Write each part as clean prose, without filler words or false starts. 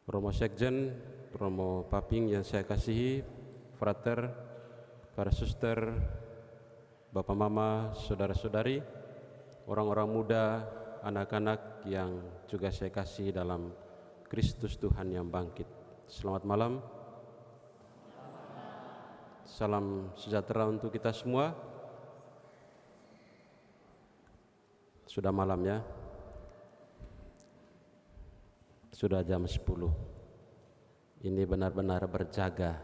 Romo Sekjen, Romo Paping yang saya kasihi, frater, para suster, bapak mama, saudara-saudari, orang-orang muda, anak-anak yang juga saya kasihi dalam Kristus Tuhan yang bangkit. Selamat malam. Salam sejahtera untuk kita semua. Sudah malam ya. Sudah jam 10. Ini benar-benar berjaga.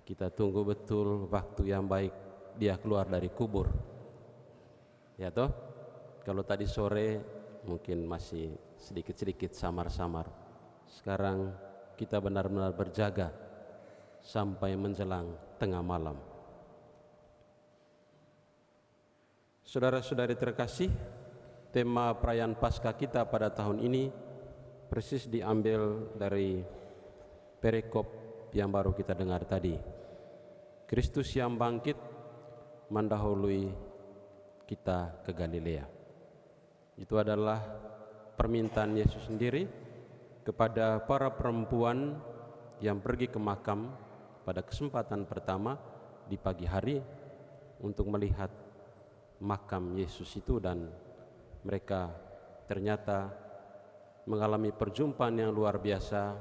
Kita tunggu betul waktu yang baik dia keluar dari kubur. Ya toh? Kalau tadi sore mungkin masih sedikit-sedikit samar-samar. Sekarang kita benar-benar berjaga sampai menjelang tengah malam. Saudara-saudari terkasih, tema perayaan Paskah kita pada tahun ini persis diambil dari perikop yang baru kita dengar tadi. Kristus yang bangkit mendahului kita ke Galilea. Itu adalah permintaan Yesus sendiri kepada para perempuan yang pergi ke makam pada kesempatan pertama di pagi hari untuk melihat makam Yesus itu, dan mereka ternyata mengalami perjumpaan yang luar biasa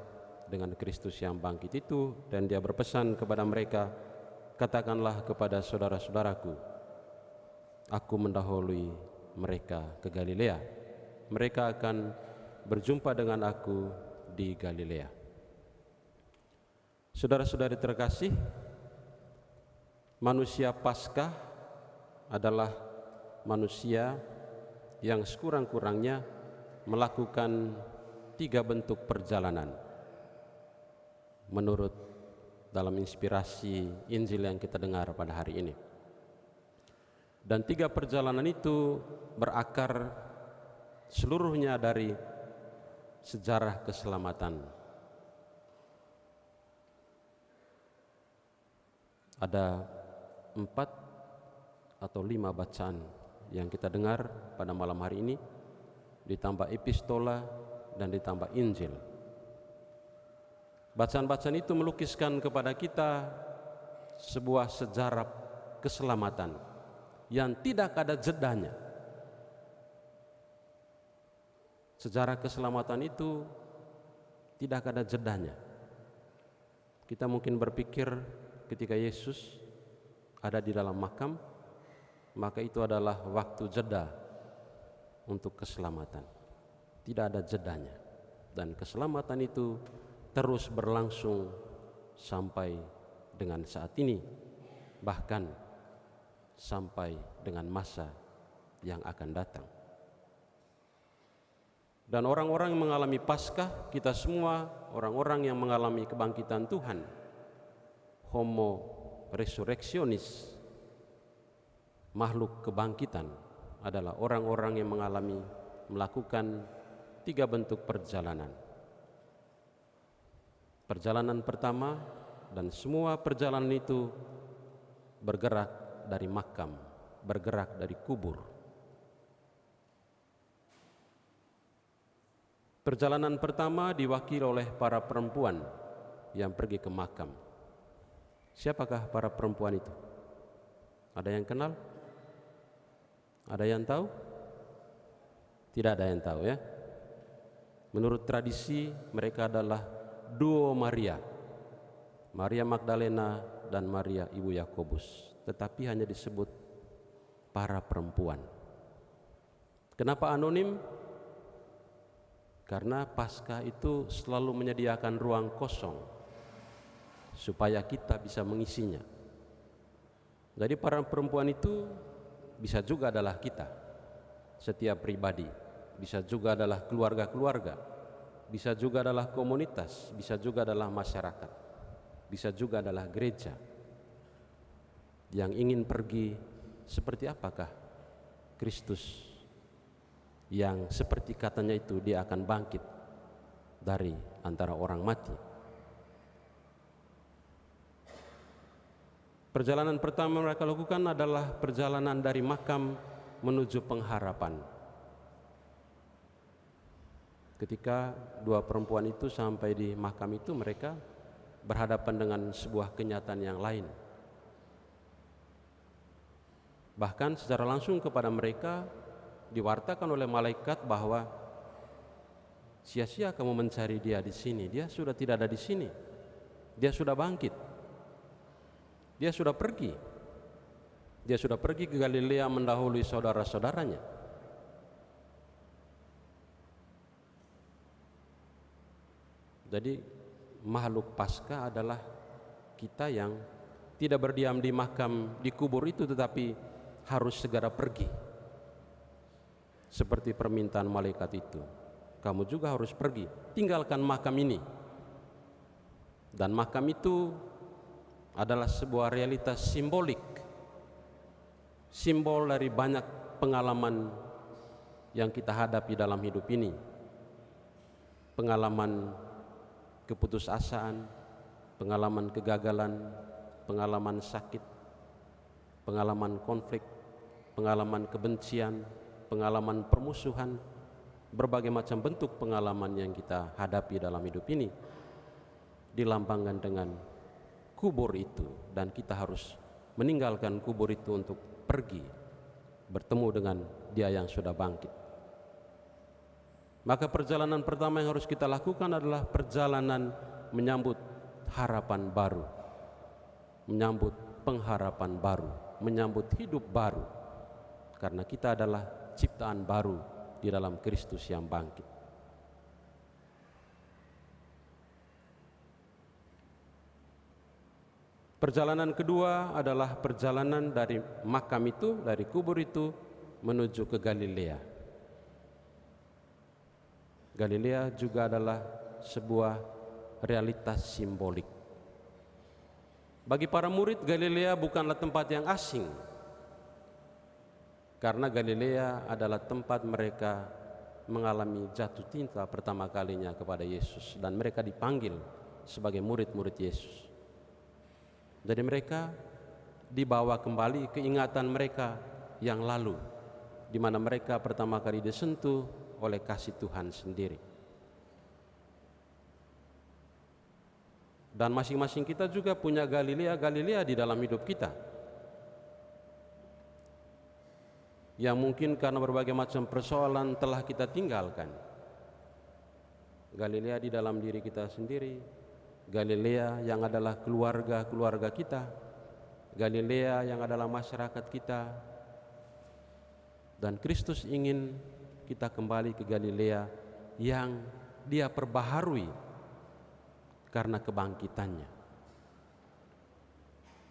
dengan Kristus yang bangkit itu, dan dia berpesan kepada mereka, katakanlah kepada saudara-saudaraku, aku mendahului mereka ke Galilea, mereka akan berjumpa dengan aku di Galilea. Saudara-saudari terkasih, manusia Paskah adalah manusia yang sekurang-kurangnya melakukan 3 bentuk perjalanan menurut dalam inspirasi Injil yang kita dengar pada hari ini. Dan 3 perjalanan itu berakar seluruhnya dari sejarah keselamatan. Ada 4 atau 5 bacaan yang kita dengar pada malam hari ini, ditambah epistola dan ditambah Injil. Bacaan-bacaan itu melukiskan kepada kita sebuah sejarah keselamatan yang tidak ada jedanya. Sejarah keselamatan itu tidak ada jedanya. Kita mungkin berpikir ketika Yesus ada di dalam makam, maka itu adalah waktu jeda untuk keselamatan. Tidak ada jedanya, dan keselamatan itu terus berlangsung sampai dengan saat ini, bahkan sampai dengan masa yang akan datang. Dan orang-orang yang mengalami Paskah, kita semua orang-orang yang mengalami kebangkitan Tuhan, homo resurrectionis, makhluk kebangkitan, adalah orang-orang yang melakukan 3 bentuk perjalanan. Perjalanan pertama, dan semua perjalanan itu bergerak dari makam, bergerak dari kubur. Perjalanan pertama diwakili oleh para perempuan yang pergi ke makam. Siapakah para perempuan itu? Ada yang kenal? Ada yang tahu? Tidak ada yang tahu ya. Menurut tradisi mereka adalah duo Maria, Maria Magdalena dan Maria ibu Yakobus, tetapi hanya disebut para perempuan. Kenapa anonim? Karena Paskah itu selalu menyediakan ruang kosong supaya kita bisa mengisinya. Jadi para perempuan itu bisa juga adalah kita, setiap pribadi, bisa juga adalah keluarga-keluarga, bisa juga adalah komunitas, bisa juga adalah masyarakat, bisa juga adalah gereja yang ingin pergi. Seperti apakah Kristus yang seperti katanya itu dia akan bangkit dari antara orang mati? Perjalanan pertama mereka lakukan adalah perjalanan dari makam menuju pengharapan. Ketika dua perempuan itu sampai di makam itu, mereka berhadapan dengan sebuah kenyataan yang lain. Bahkan secara langsung kepada mereka diwartakan oleh malaikat bahwa sia-sia kamu mencari dia di sini. Dia sudah tidak ada di sini. Dia sudah bangkit. Dia sudah pergi. Dia sudah pergi ke Galilea mendahului saudara-saudaranya. Jadi makhluk Paskah adalah kita yang tidak berdiam di makam, di kubur itu, tetapi harus segera pergi. Seperti permintaan malaikat itu, kamu juga harus pergi, tinggalkan makam ini. Dan makam itu adalah sebuah realitas simbolik, simbol dari banyak pengalaman yang kita hadapi dalam hidup ini. Pengalaman keputusasaan, pengalaman kegagalan, pengalaman sakit, pengalaman konflik, pengalaman kebencian, pengalaman permusuhan, berbagai macam bentuk pengalaman yang kita hadapi dalam hidup ini dilambangkan dengan kubur itu, dan kita harus meninggalkan kubur itu untuk pergi bertemu dengan Dia yang sudah bangkit. Maka perjalanan pertama yang harus kita lakukan adalah perjalanan menyambut harapan baru, menyambut pengharapan baru, menyambut hidup baru, karena kita adalah ciptaan baru di dalam Kristus yang bangkit. Perjalanan kedua adalah perjalanan dari makam itu, dari kubur itu menuju ke Galilea. Galilea juga adalah sebuah realitas simbolik. Bagi para murid, Galilea bukanlah tempat yang asing, karena Galilea adalah tempat mereka mengalami jatuh cinta pertama kalinya kepada Yesus, dan mereka dipanggil sebagai murid-murid Yesus. Jadi mereka dibawa kembali keingatan mereka yang lalu, di mana mereka pertama kali disentuh oleh kasih Tuhan sendiri. Dan masing-masing kita juga punya Galilea di dalam hidup kita, yang mungkin karena berbagai macam persoalan telah kita tinggalkan. Galilea di dalam diri kita sendiri, Galilea yang adalah keluarga kita, Galilea yang adalah masyarakat kita. Dan Kristus ingin kita kembali ke Galilea yang Dia perbaharui karena kebangkitannya.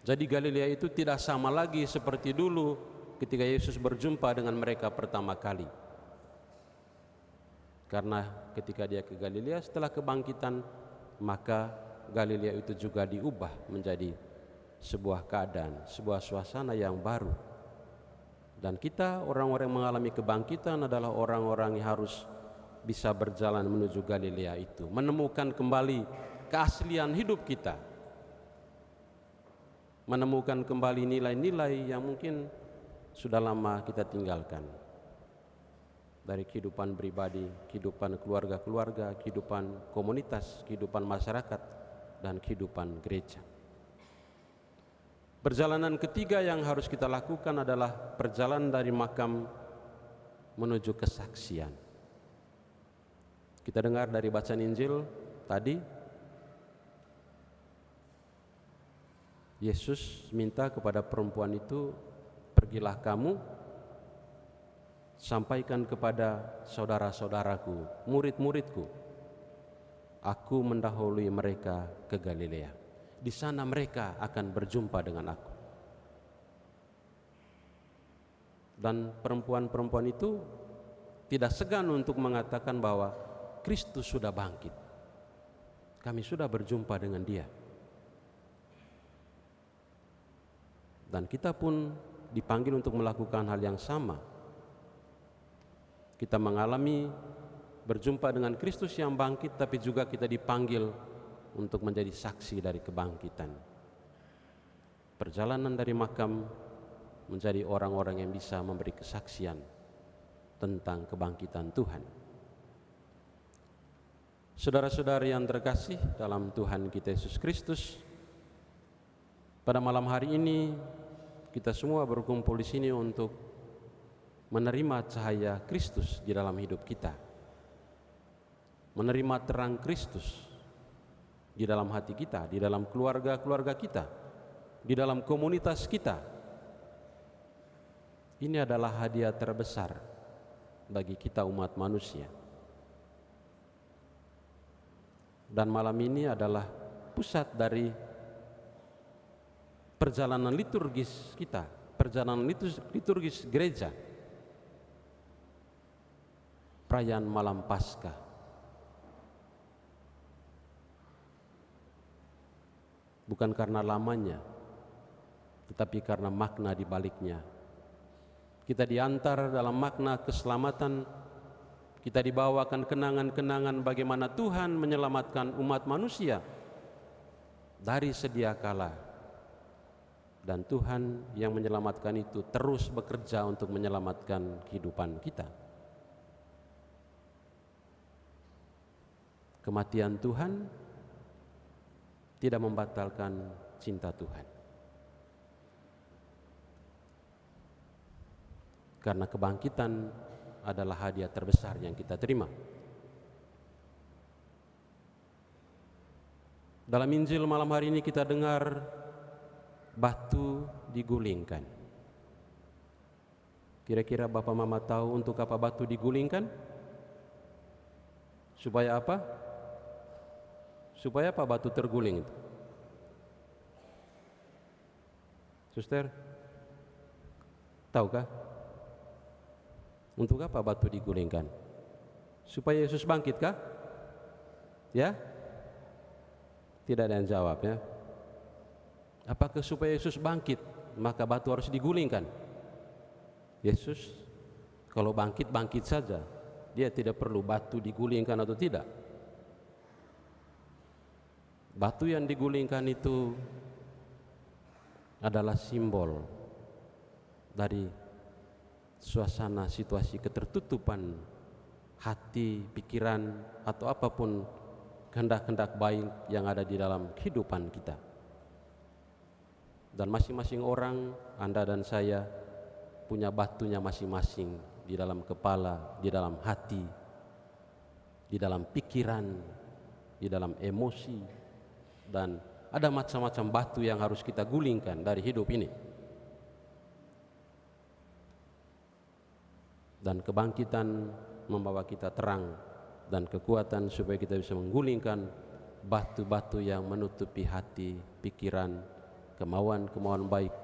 Jadi Galilea itu tidak sama lagi seperti dulu ketika Yesus berjumpa dengan mereka pertama kali. Karena ketika Dia ke Galilea setelah kebangkitan, maka Galilea itu juga diubah menjadi sebuah keadaan, sebuah suasana yang baru. Dan kita, orang-orang yang mengalami kebangkitan, adalah orang-orang yang harus bisa berjalan menuju Galilea itu, menemukan kembali keaslian hidup kita, menemukan kembali nilai-nilai yang mungkin sudah lama kita tinggalkan dari kehidupan pribadi, kehidupan keluarga-keluarga, kehidupan komunitas, kehidupan masyarakat, dan kehidupan gereja. Perjalanan ketiga yang harus kita lakukan adalah perjalanan dari makam menuju kesaksian. Kita dengar dari bacaan Injil tadi, Yesus minta kepada perempuan itu, pergilah kamu, sampaikan kepada saudara-saudaraku, murid-muridku, aku mendahului mereka ke Galilea. Di sana mereka akan berjumpa dengan aku. Dan perempuan-perempuan itu tidak segan untuk mengatakan bahwa Kristus sudah bangkit. Kami sudah berjumpa dengan Dia. Dan kita pun dipanggil untuk melakukan hal yang sama. Kita mengalami berjumpa dengan Kristus yang bangkit, tapi juga kita dipanggil untuk menjadi saksi dari kebangkitan. Perjalanan dari makam menjadi orang-orang yang bisa memberi kesaksian tentang kebangkitan Tuhan. Saudara-saudari yang terkasih dalam Tuhan kita Yesus Kristus, pada malam hari ini kita semua berkumpul di sini untuk menerima cahaya Kristus di dalam hidup kita, menerima terang Kristus di dalam hati kita, di dalam keluarga-keluarga kita, di dalam komunitas kita. Ini adalah hadiah terbesar bagi kita umat manusia. Dan malam ini adalah pusat dari perjalanan liturgis kita, perjalanan liturgis gereja, perayaan malam Paskah. Bukan karena lamanya, tetapi karena makna di baliknya. Kita diantar dalam makna keselamatan, kita dibawakan kenangan-kenangan bagaimana Tuhan menyelamatkan umat manusia dari sedia kala. Dan Tuhan yang menyelamatkan itu terus bekerja untuk menyelamatkan kehidupan kita. Kematian Tuhan tidak membatalkan cinta Tuhan. Karena kebangkitan adalah hadiah terbesar yang kita terima. Dalam Injil malam hari ini kita dengar batu digulingkan. Kira-kira Bapak Mama tahu untuk apa batu digulingkan? Supaya apa? Supaya apa batu terguling itu? Suster, tahukah? Untuk apa batu digulingkan? Supaya Yesus bangkit kah? Ya? Tidak ada yang jawab ya. Apakah supaya Yesus bangkit maka batu harus digulingkan? Yesus kalau bangkit, bangkit saja. Dia tidak perlu batu digulingkan atau tidak. Batu yang digulingkan itu adalah simbol dari suasana situasi ketertutupan hati, pikiran, atau apapun kehendak-kehendak baik yang ada di dalam kehidupan kita. Dan masing-masing orang, Anda dan saya, punya batunya masing-masing di dalam kepala, di dalam hati, di dalam pikiran, di dalam emosi. Dan ada macam-macam batu yang harus kita gulingkan dari hidup ini. Dan kebangkitan membawa kita terang dan kekuatan supaya kita bisa menggulingkan batu-batu yang menutupi hati, pikiran, kemauan-kemauan baik,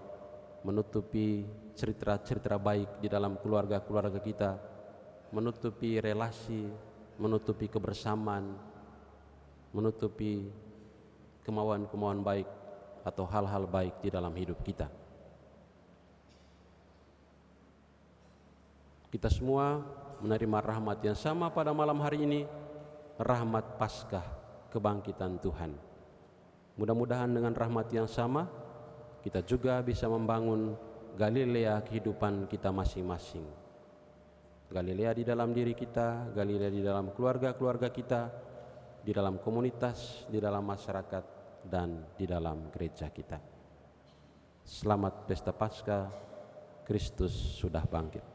menutupi cerita-cerita baik di dalam keluarga-keluarga kita, menutupi relasi, menutupi kebersamaan, menutupi kemauan-kemauan baik atau hal-hal baik di dalam hidup kita. Kita semua menerima rahmat yang sama pada malam hari ini, rahmat Paskah kebangkitan Tuhan. Mudah-mudahan dengan rahmat yang sama kita juga bisa membangun Galilea kehidupan kita masing-masing. Galilea di dalam diri kita, Galilea di dalam keluarga-keluarga kita, di dalam komunitas, di dalam masyarakat, dan di dalam gereja kita. Selamat Pesta Paskah, Kristus sudah bangkit.